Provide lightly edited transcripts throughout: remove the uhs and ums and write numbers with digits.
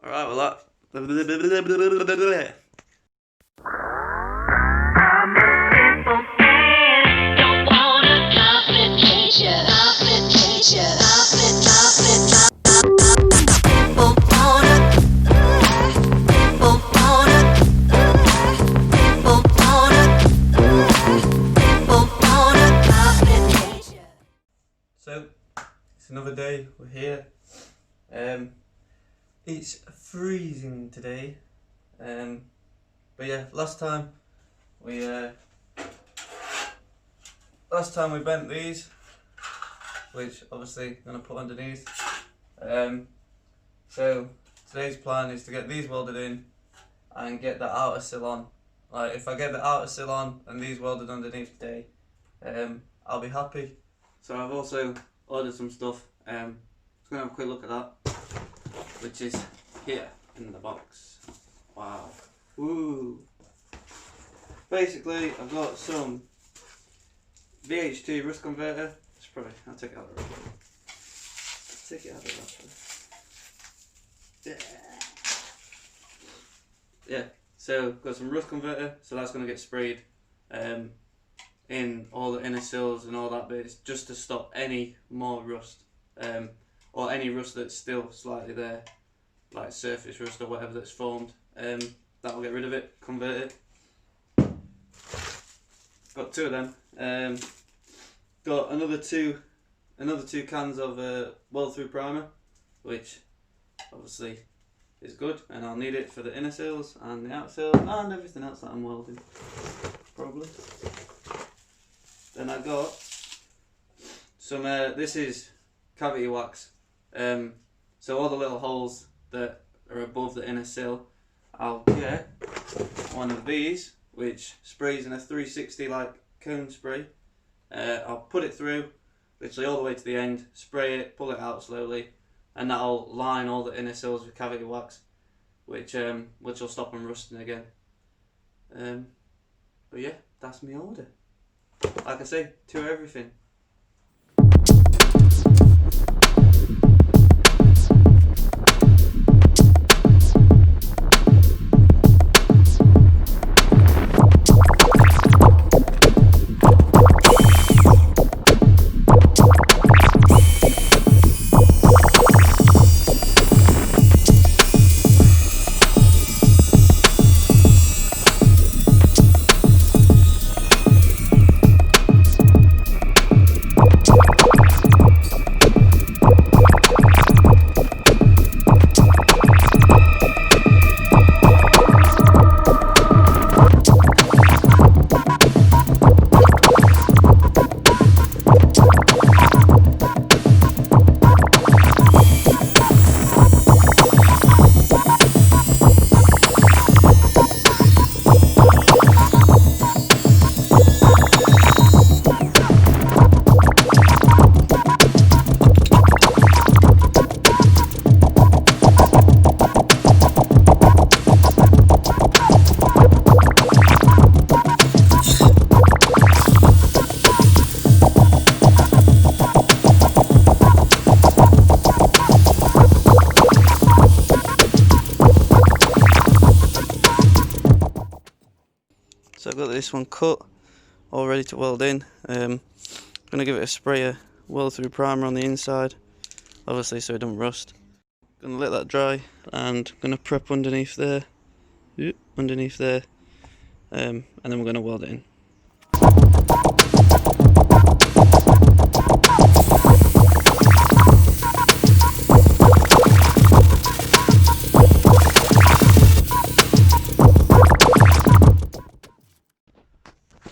Alright, well that... So, it's another day, we're here. It's freezing today. But yeah, last time we bent these, which obviously I'm gonna put underneath. So today's plan is to get these welded in and get the outer sill on. Like, if I get the outer sill on and these welded underneath today, I'll be happy. So I've also ordered some stuff. Just gonna have a quick look at that, which is here in the box. Wow. Ooh. Basically, I've got some VHT rust converter. I'll take it out of the wrapper. Take it out of the wrapper. Yeah. So got some rust converter. So that's gonna get sprayed in all the inner sills and all that bits, just to stop any more rust, or any rust that's still slightly there, like surface rust or whatever that's formed. That will get rid of it, convert it. Got two of them. Got another two cans of weld through primer, which obviously is good, and I'll need it for the inner sills and the outer sills and everything else that I'm welding, probably. Then I got some, this is cavity wax. So all the little holes that are above the inner sill, I'll get one of these, which sprays in a 360 like cone spray. I'll put it through, literally all the way to the end, spray it, pull it out slowly, and that'll line all the inner sills with cavity wax, which will stop them rusting again. But yeah, that's my order. Like I say, two of everything. So I've got this one cut, all ready to weld in. I'm going to give it a spray of weld through primer on the inside, obviously so it doesn't rust. Going to let that dry and going to prep underneath there, and then we're going to weld it in.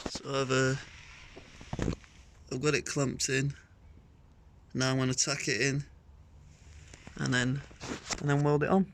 So I've got it clamped in. Now I'm going to tack it in and then weld it on.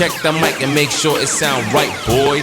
check the mic and make sure it sound right, boys.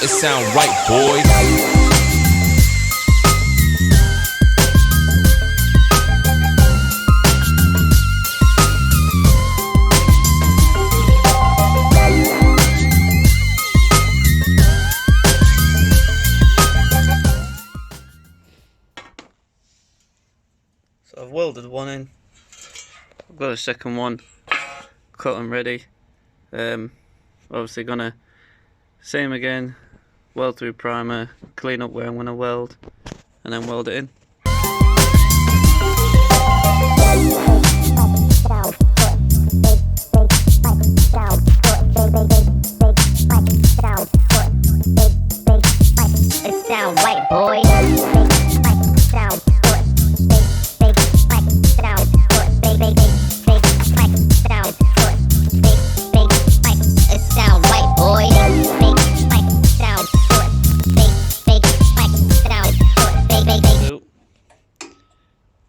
It sound right, boys. So I've welded one in. I've got a second one cut and ready. Obviously gonna same again. Weld through primer, clean up where I'm going to weld, and then weld it in. It sound right, boy.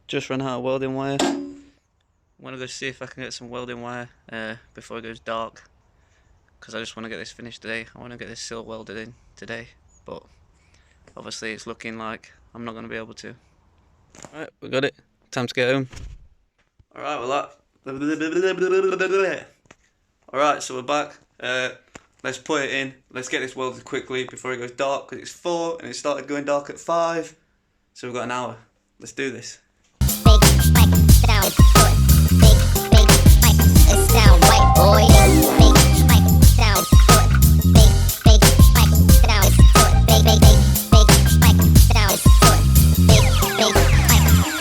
Just run out of welding wire. I'm going to go see if I can get some welding wire before it goes dark, because I just want to get this finished today. I want to get this sill welded in today, but obviously it's looking like I'm not going to be able to. Alright, we got it. Time to get home. Alright, well that. Alright, so we're back. Let's put it in. Let's get this welded quickly before it goes dark, because it's 4 and it started going dark at 5. So we've got an hour. Let's do this.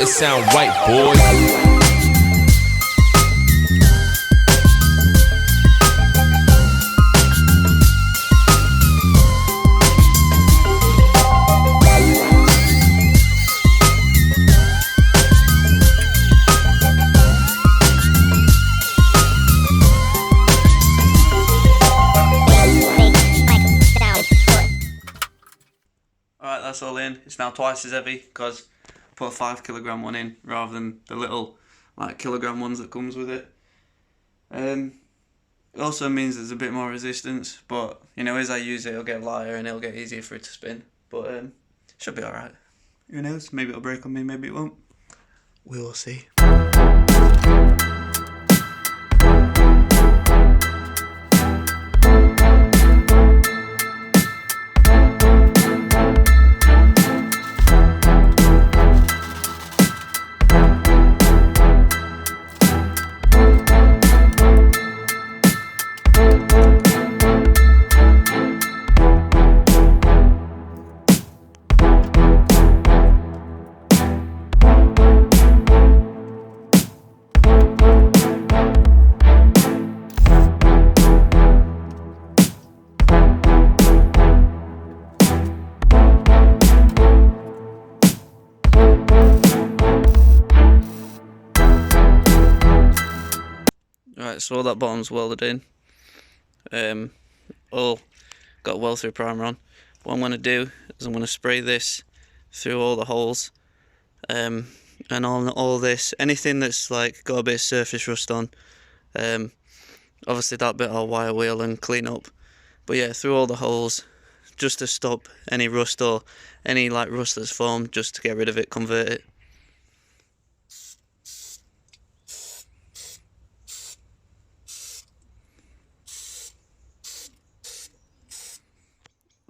It sound right, boys. Alright, that's all in. It's now twice as heavy because I put a 5 kilogram one in rather than the little kilogram ones that comes with it. It also means there's a bit more resistance, but you know, as I use it, it'll get lighter and it'll get easier for it to spin. But should be alright. Who knows? Maybe it'll break on me, maybe it won't. We will see. Right, so all that bottom's welded in. All got weld through primer on. What I'm going to do is I'm going to spray this through all the holes, and on all this, anything that's like got a bit of surface rust on. Obviously that bit I'll wire wheel and clean up, but yeah, through all the holes, just to stop any rust or any like rust that's formed, just to get rid of it, convert it.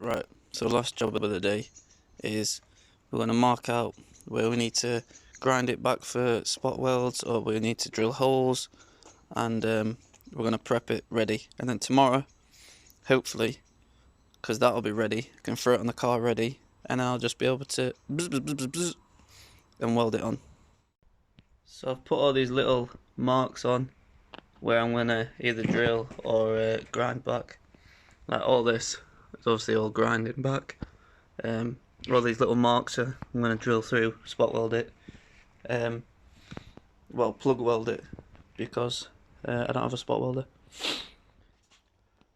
Right, so last job of the day is we're going to mark out where we need to grind it back for spot welds, or we need to drill holes, and we're going to prep it ready. And then tomorrow, hopefully, because that'll be ready, I can throw it on the car ready, and I'll just be able to bzz, and weld it on. So I've put all these little marks on where I'm going to either drill or grind back. Like all this is obviously all grinding back. All these little marks I'm going to drill through, spot weld it. Well, plug weld it, because I don't have a spot welder.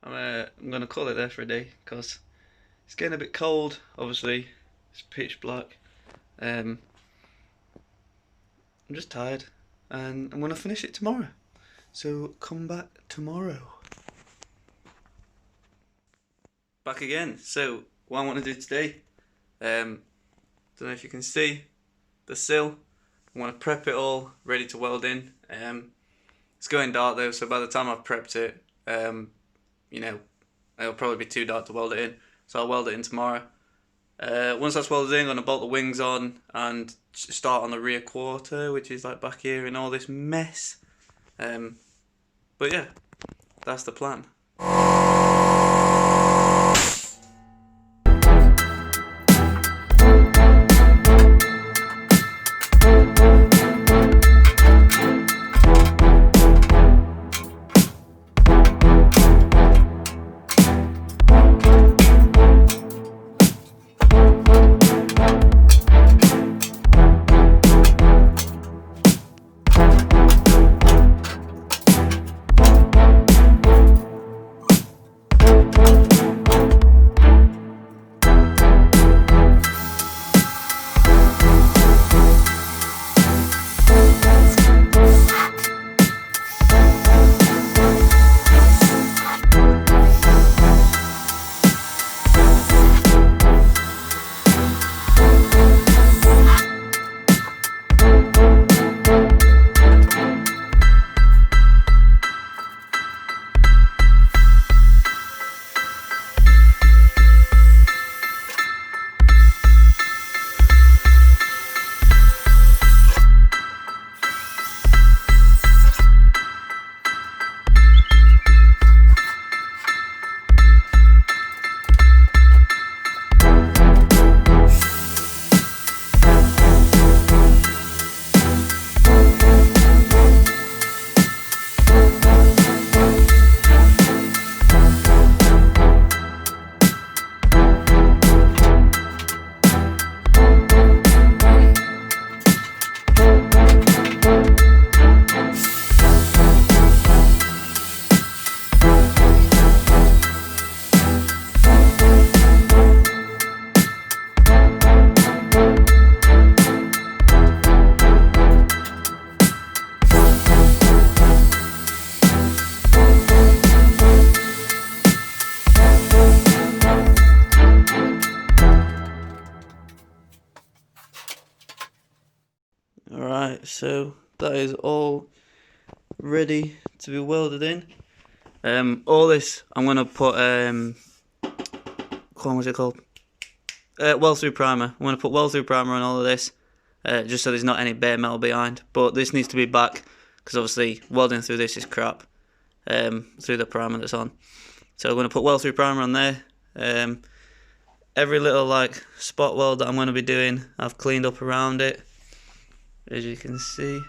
I'm going to call it there for a day, because it's getting a bit cold. Obviously it's pitch black. I'm just tired, and I'm going to finish it tomorrow, so come back tomorrow. Back again. So what I want to do today, don't know if you can see the sill. I want to prep it all ready to weld in. It's going dark though, so by the time I've prepped it, you know, it'll probably be too dark to weld it in, so I'll weld it in tomorrow. Once that's welded in, I'm going to bolt the wings on and start on the rear quarter, which is like back here in all this mess. But yeah, that's the plan. Alright, so that is all ready to be welded in. All this I'm gonna put what's it called? Weld through primer. I'm gonna put weld through primer on all of this, just so there's not any bare metal behind. But this needs to be back, because obviously welding through this is crap, through the primer that's on. So I'm gonna put weld through primer on there. Every little like spot weld that I'm gonna be doing, I've cleaned up around it, as you can see.